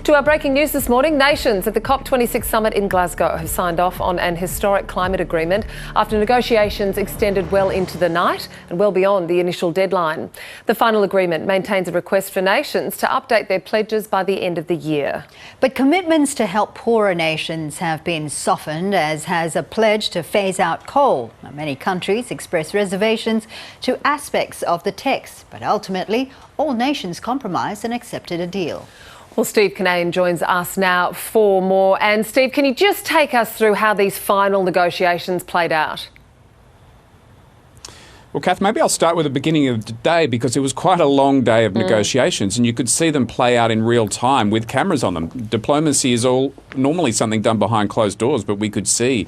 To our breaking news this morning, nations at the COP26 Summit in Glasgow have signed off on an historic climate agreement after negotiations extended well into the night and well beyond the initial deadline. The final agreement maintains a request for nations to update their pledges by the end of the year. But commitments to help poorer nations have been softened, as has a pledge to phase out coal. Now, many countries express reservations to aspects of the text, but ultimately all nations compromised and accepted a deal. Well, Steve Canadian joins us now for more. And Steve, can you just take us through how these final negotiations played out? Well, Kath, maybe I'll start with the beginning of the day, because it was quite a long day of negotiations and you could see them play out in real time with cameras on them. Diplomacy is all normally something done behind closed doors, but we could see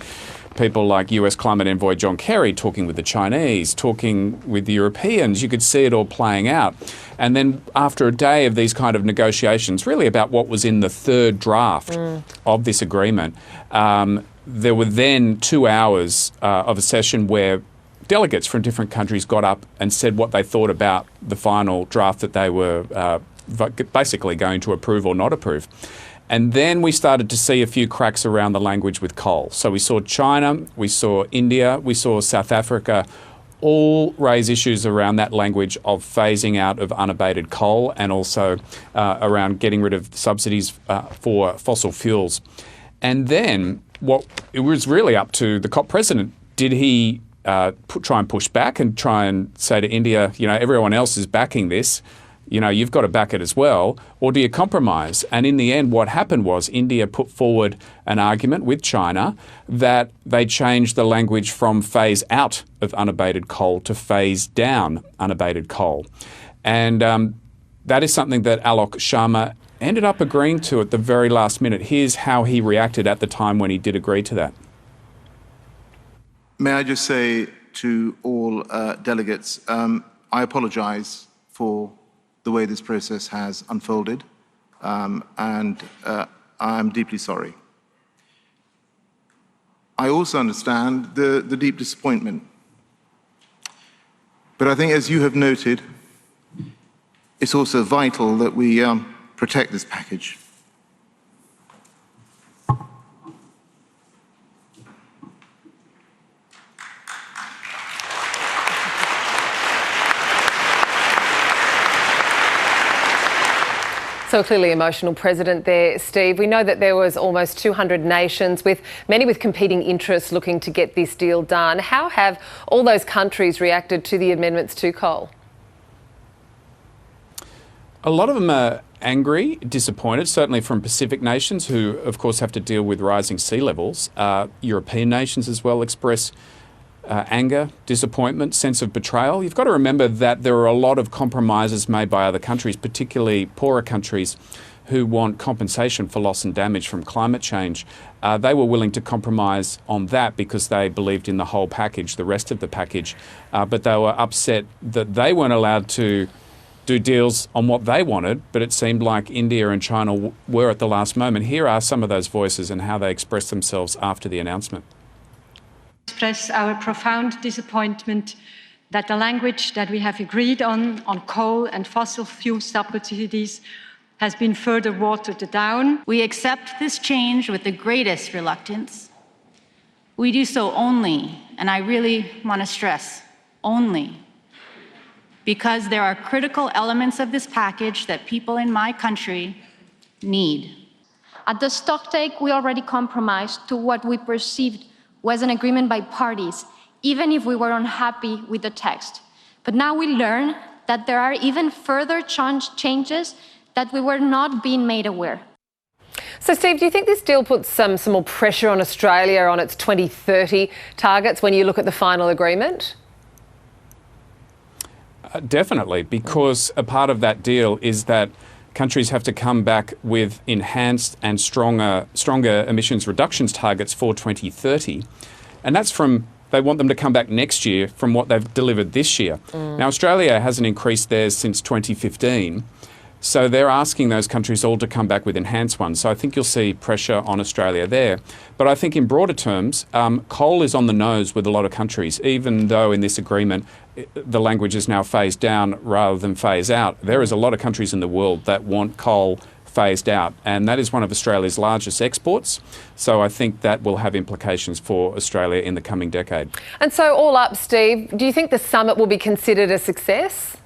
people like US Climate Envoy John Kerry talking with the Chinese, talking with the Europeans. You could see it all playing out. And then after a day of these kind of negotiations, really about what was in the third draft of this agreement, there were then 2 hours of a session where delegates from different countries got up and said what they thought about the final draft that they were basically going to approve or not approve. And then we started to see a few cracks around the language with coal. So we saw China, we saw India, we saw South Africa all raise issues around that language of phasing out of unabated coal, and also around getting rid of subsidies for fossil fuels. And then it was really up to the COP president. Did he try and push back and try and say to India, you know, everyone else is backing this, you know, you've got to back it as well, or do you compromise? And in the end, what happened was India put forward an argument with China that they changed the language from phase out of unabated coal to phase down unabated coal. And that is something that Alok Sharma ended up agreeing to at the very last minute. Here's how he reacted at the time when he did agree to that. May I just say to all delegates, I apologise for the way this process has unfolded, and I'm deeply sorry. I also understand the deep disappointment. But I think, as you have noted, it's also vital that we protect this package. So clearly emotional president there, Steve. We know that there was almost 200 nations, with many with competing interests looking to get this deal done. How have all those countries reacted to the amendments to coal? A lot of them are angry, disappointed, certainly from Pacific nations who, of course, have to deal with rising sea levels. European nations as well express anger, disappointment, sense of betrayal. You've got to remember that there are a lot of compromises made by other countries, particularly poorer countries, who want compensation for loss and damage from climate change. They were willing to compromise on that because they believed in the whole package, the rest of the package, but they were upset that they weren't allowed to do deals on what they wanted, but it seemed like India and China were at the last moment. Here are some of those voices and how they expressed themselves after the announcement. Express our profound disappointment that the language that we have agreed on coal and fossil fuel subsidies has been further watered down. We accept this change with the greatest reluctance. We do so only, and I really want to stress, only, because there are critical elements of this package that people in my country need. At the stocktake, we already compromised to what we perceived was an agreement by parties, even if we were unhappy with the text. But now we learn that there are even further changes that we were not being made aware. So, Steve, do you think this deal puts some more pressure on Australia on its 2030 targets when you look at the final agreement? Definitely, because a part of that deal is that countries have to come back with enhanced and stronger emissions reductions targets for 2030. And that's they want them to come back next year from what they've delivered this year. Now, Australia hasn't increased theirs since 2015. So they're asking those countries all to come back with enhanced ones. So I think you'll see pressure on Australia there. But I think in broader terms, coal is on the nose with a lot of countries, even though in this agreement the language is now phased down rather than phase out. There is a lot of countries in the world that want coal phased out, and that is one of Australia's largest exports. So I think that will have implications for Australia in the coming decade. And so all up, Steve, do you think the summit will be considered a success?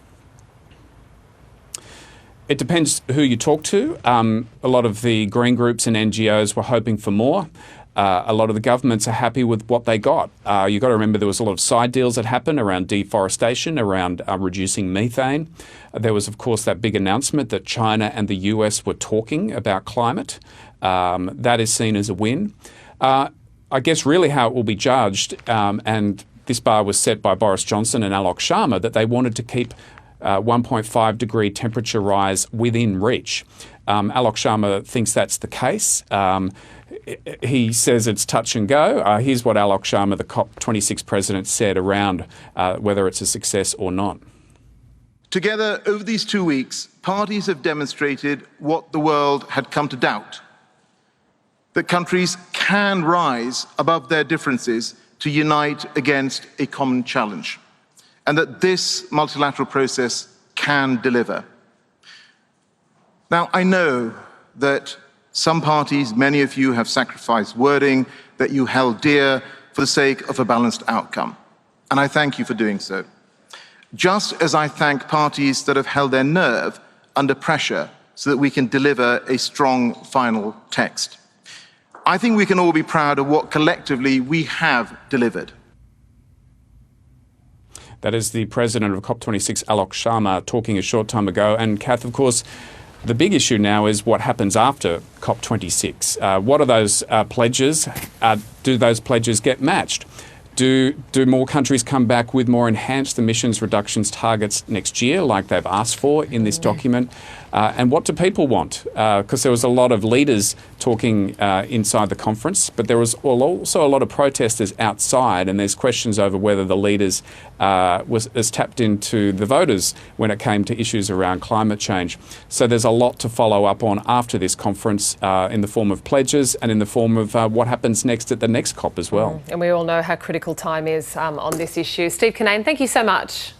It depends who you talk to. A lot of the green groups and NGOs were hoping for more. A lot of the governments are happy with what they got. You've got to remember there was a lot of side deals that happened around deforestation, around reducing methane. There was, of course, that big announcement that China and the US were talking about climate. That is seen as a win. I guess really how it will be judged, and this bar was set by Boris Johnson and Alok Sharma, that they wanted to keep 1.5 degree temperature rise within reach. Alok Sharma thinks that's the case. He says it's touch and go. Here's what Alok Sharma, the COP26 President, said around whether it's a success or not. Together, over these 2 weeks, parties have demonstrated what the world had come to doubt: that countries can rise above their differences to unite against a common challenge, and that this multilateral process can deliver. Now, I know that some parties, many of you, have sacrificed wording that you held dear for the sake of a balanced outcome, and I thank you for doing so. Just as I thank parties that have held their nerve under pressure so that we can deliver a strong final text. I think we can all be proud of what collectively we have delivered. That is the president of COP26, Alok Sharma, talking a short time ago. And Kath, of course, the big issue now is what happens after COP26. What are those pledges? Do those pledges get matched? Do more countries come back with more enhanced emissions reductions targets next year, like they've asked for in this document? And what do people want? Because there was a lot of leaders talking inside the conference, but there was also a lot of protesters outside, and there's questions over whether the leaders was tapped into the voters when it came to issues around climate change. So there's a lot to follow up on after this conference in the form of pledges and in the form of what happens next at the next COP as well. And we all know how critical time is on this issue. Steve Kinane, thank you so much.